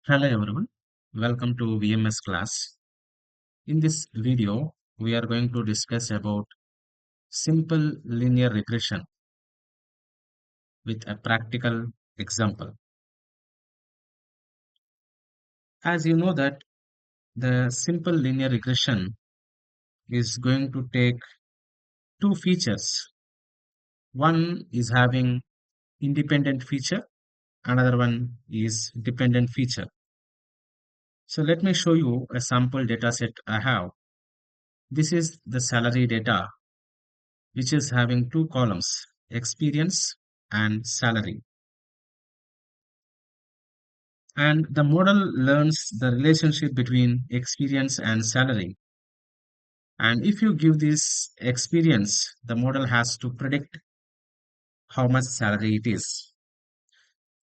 Hello everyone, welcome to VMS class. In this video, we are going to discuss about simple linear regression with a practical example. As you know that the simple linear regression is going to take two features. One is having independent feature, another one is dependent feature. So let me show you a sample data set I have. This is the salary data which is having two columns, experience and salary. And the model learns the relationship between experience and salary. And if you give this experience, the model has to predict how much salary it is.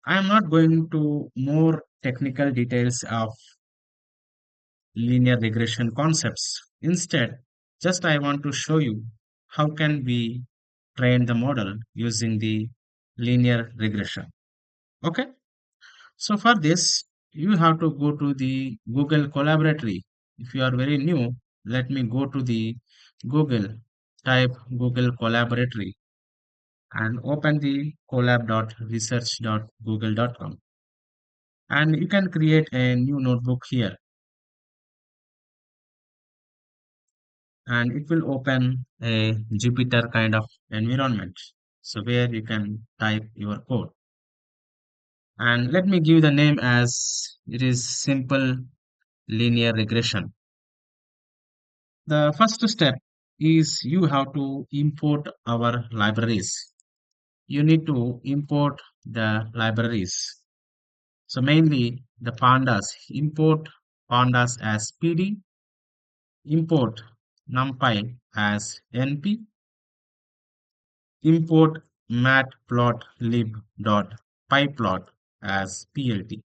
I am not going to more technical details of linear regression concepts. Instead, just I want to show you how can we train the model using the linear regression. Okay. So for this, you have to go to the Google Collaboratory. If you are very new, let me go to the Google, type Google Collaboratory and open the collab.research.google.com. And you can create a new notebook here and it will open a Jupyter kind of environment. So where you can type your code. And let me give the name as it is simple linear regression. The first step is you have to import our libraries. You need to import the libraries. So mainly the pandas, import pandas as PD, import NumPy as NP, import matplotlib.pyplot as PLT.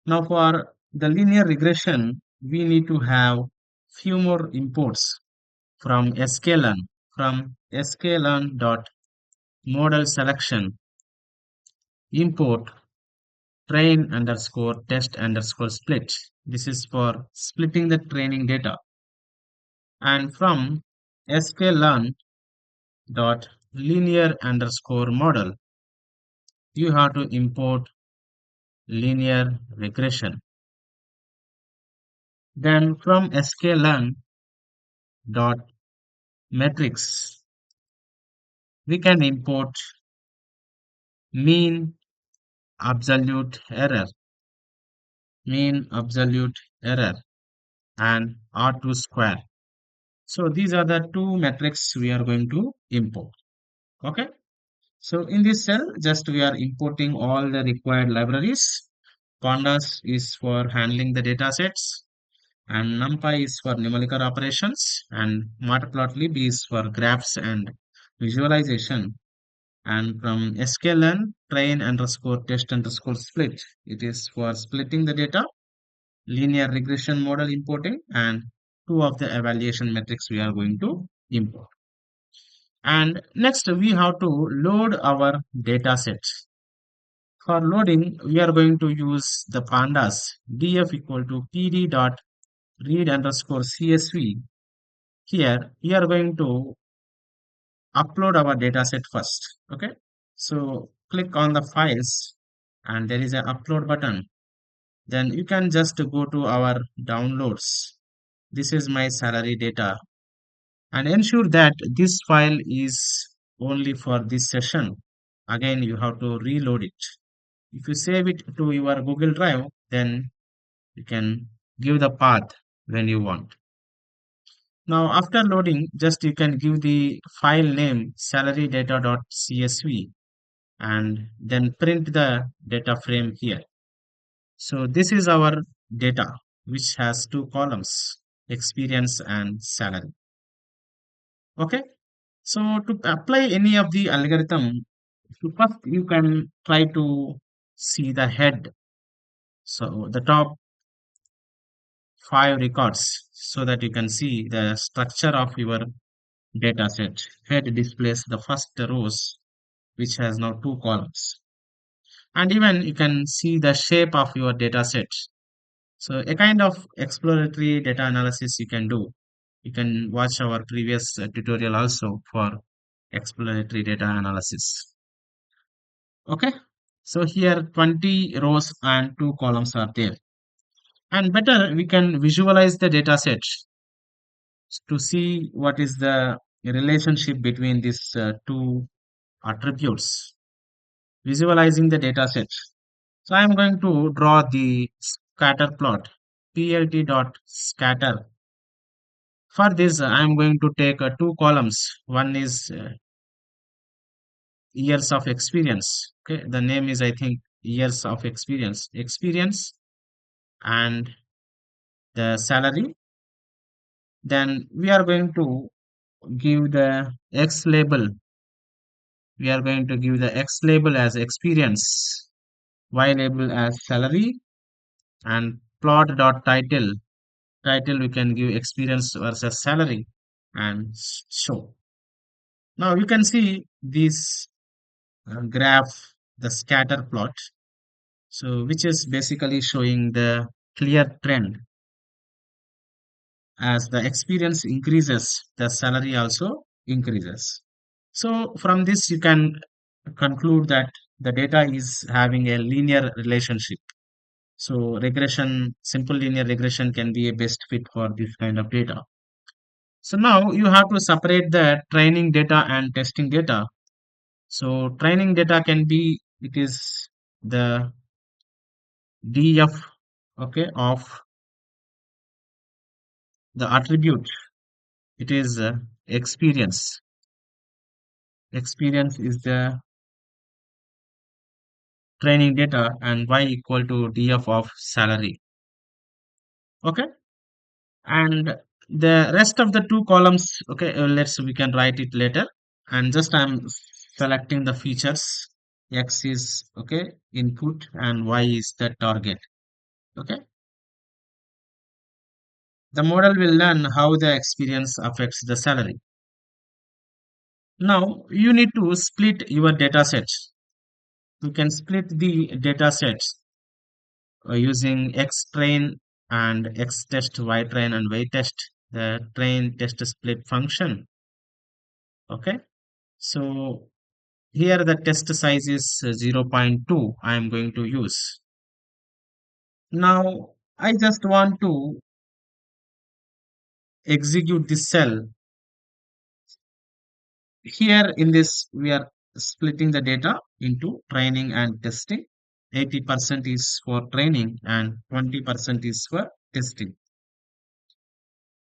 Now for the linear regression, we need to have few more imports from Scikit-Learn. From Scikit-Learn.model selection, import train underscore test underscore split. This is for splitting the training data. And from Scikit-Learn.linear underscore model, you have to import linear regression. Then from Scikit-Learn.metrics, we can import mean absolute error, mean absolute error, and R2 square. So these are the two metrics we are going to import. Okay. So in this cell, just we are importing all the required libraries. Pandas is for handling the data sets, and NumPy is for numerical operations, and Matplotlib is for graphs and visualization. And from sklearn train underscore test underscore split, it is for splitting the data, linear regression model importing, and two of the evaluation metrics we are going to import. And next we have to load our data sets. For loading, we are going to use the pandas df equal to pd dot read underscore csv. Here we are going to upload our data set first. Okay. So click on the files and there is an upload button. Then you can just go to our downloads. This is my salary data and ensure that this file is only for this session. Again, you have to reload it. If you save it to your Google Drive, then you can give the path when you want. Now, after loading, just you can give the file name salary data.csv and then print the data frame here. So this is our data, which has two columns, experience and salary. Okay. So to apply any of the algorithm, first you can try to see the head. So the top five records so that you can see the structure of your data set. Head displays the first rows, which has now two columns. and even you can see the shape of your data set. So a kind of exploratory data analysis you can do. You can watch our previous tutorial also for exploratory data analysis. Okay. So here 20 rows and 2 columns are there. And better we can visualize the data set to see what is the relationship between these two attributes. Visualizing the data set. So I am going to draw the scatter plot. Plt.scatter. For this, I am going to take two columns. One is years of experience. Okay, the name is I think years of experience. Experience and the salary. Then we are going to give the X label. We are going to give the X label as experience, Y label as salary, and plot dot title. Title we can give experience versus salary and show. Now you can see this graph, the scatter plot. So which is basically showing the clear trend. As the experience increases, the salary also increases. So from this you can conclude that the data is having a linear relationship. So regression, simple linear regression can be a best fit for this kind of data. So now you have to separate the training data and testing data. So training data can be, it is the df, okay, of the attribute. It is experience. Experience is the training data and y equal to df of salary. Okay. And the rest of the two columns, okay, we can write it later. And just I'm selecting the features. X is okay input and Y is the target. Okay. The model will learn how the experience affects the salary. Now you need to split your data sets. You can split the data sets using X train and X test, Y train and Y test, the train test split function. Okay. So here the test size is 0.2 I am going to use. Now I just want to execute this cell. Here in this we are splitting the data into training and testing. 80% is for training and 20% is for testing.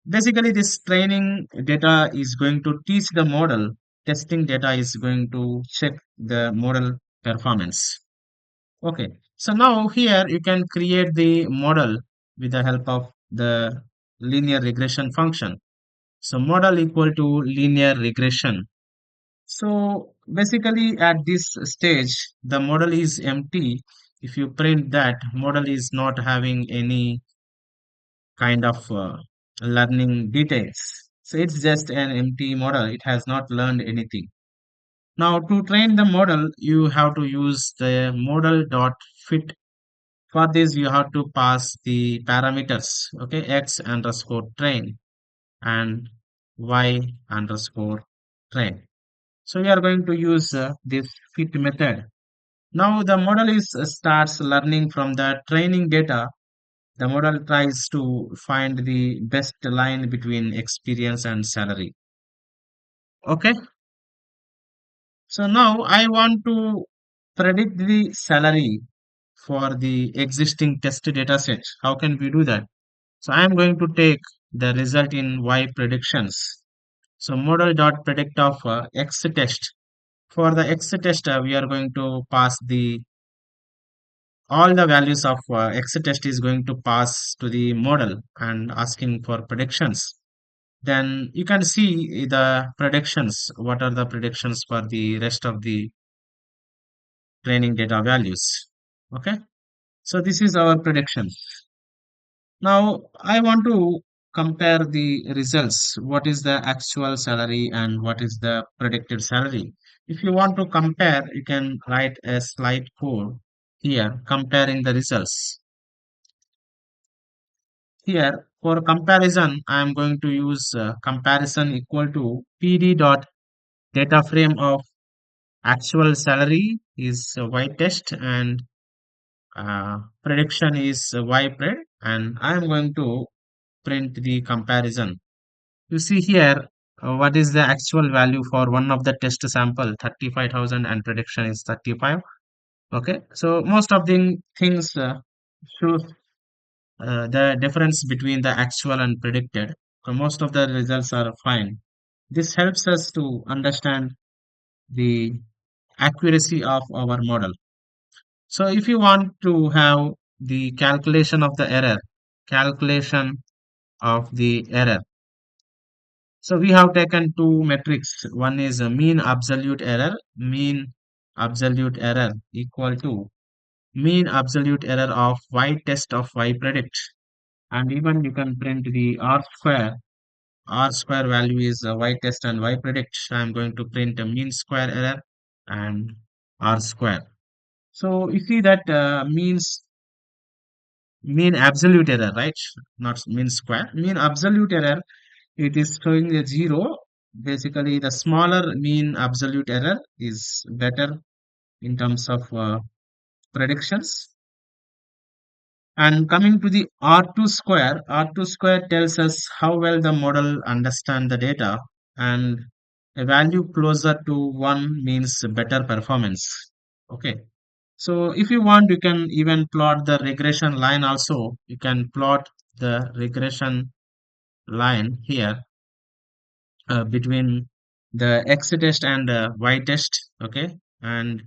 Basically this training data is going to teach the model. Testing data is going to check the model performance. Okay, so now here you can create the model with the help of the linear regression function. So model equal to linear regression. So basically at this stage, the model is empty. If you print that, model is not having any kind of learning details. So it's just an empty model. It has not learned anything. Now to train the model, you have to use the model dot fit. For this, you have to pass the parameters, okay, x underscore train and y underscore train. So we are going to use this fit method. Now the model is starts learning from the training data. The model tries to find the best line between experience and salary. Okay. So now I want to predict the salary for the existing test data set. How can we do that? So I am going to take the result in Y predictions. So model dot predict of X test. For the X test, we are going to pass the all the values of X test is going to pass to the model and asking for predictions. Then you can see the predictions. What are the predictions for the rest of the training data values? Okay. So this is our predictions. Now, I want to compare the results. What is the actual salary and what is the predicted salary? If you want to compare, you can write a slide code. here comparing the results. Here for comparison, I am going to use comparison equal to pd dot data frame of actual salary is y test and prediction is y pred, and I am going to print the comparison. You see here what is the actual value for one of the test sample 35,000 and prediction is 35. Okay, so most of the things shows the difference between the actual and predicted. So most of the results are fine. This helps us to understand the accuracy of our model. So if you want to have the calculation of the error. So we have taken two metrics. One is a mean absolute error equal to mean absolute error of y test of y predict. And even you can print the R square. R square value is y test and y predict. I'm going to print a mean square error and R square. So you see that mean absolute error, right? Not mean square. Mean absolute error, it is showing a zero. Basically, the smaller mean absolute error is better in terms of predictions. And coming to the R2 square tells us how well the model understand the data, and a value closer to 1 means better performance. Okay. So if you want, you can even plot the regression line also. You can plot the regression line here between the X test and Y test. Okay. And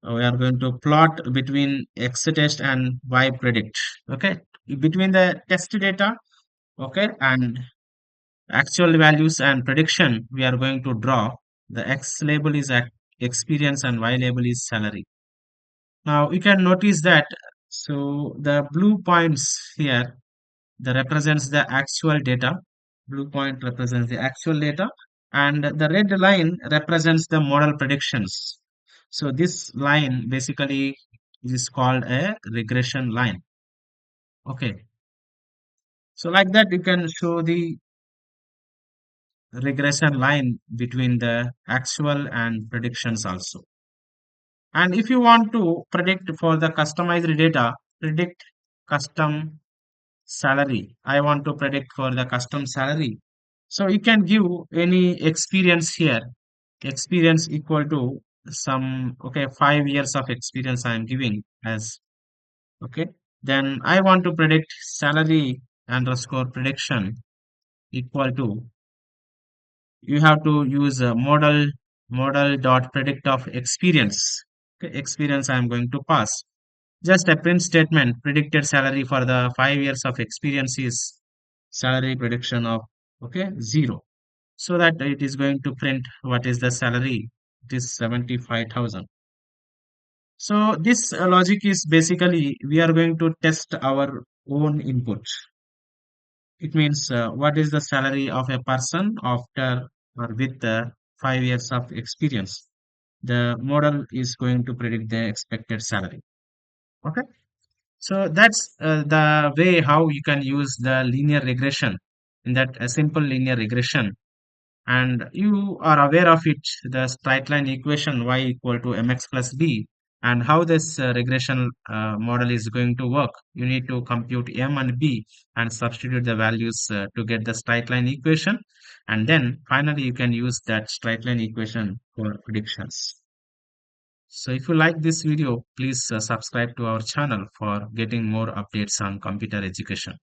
we are going to plot between X test and Y predict. Okay. Between the test data, okay, and actual values and prediction, we are going to draw the X label is experience and Y label is salary. Now you can notice that so the blue points here that represents the actual data. Blue point represents the actual data, and the red line represents the model predictions. So this line basically is called a regression line. Okay. So like that you can show the regression line between the actual and predictions also. And if you want to predict for the customized data, predict custom salary. I want to predict for the custom salary. So you can give any experience here. Experience equal to some, okay, 5 years of experience I am giving as, okay. Then I want to predict salary underscore prediction equal to, you have to use a model dot predict of experience. Okay, experience I am going to pass. Just a print statement, predicted salary for the 5 years of experience is salary prediction of, okay, 0. So that it is going to print what is the salary. It is 75,000. So this logic is basically we are going to test our own input. It means what is the salary of a person after or with 5 years of experience. The model is going to predict the expected salary. Okay. So that's the way how you can use the linear regression in that a simple linear regression, and you are aware of it, the straight line equation y equal to mx plus b, and how this regression model is going to work. You need to compute m and b and substitute the values to get the straight line equation, and then finally you can use that straight line equation for predictions. So if you like this video, please subscribe to our channel for getting more updates on computer education.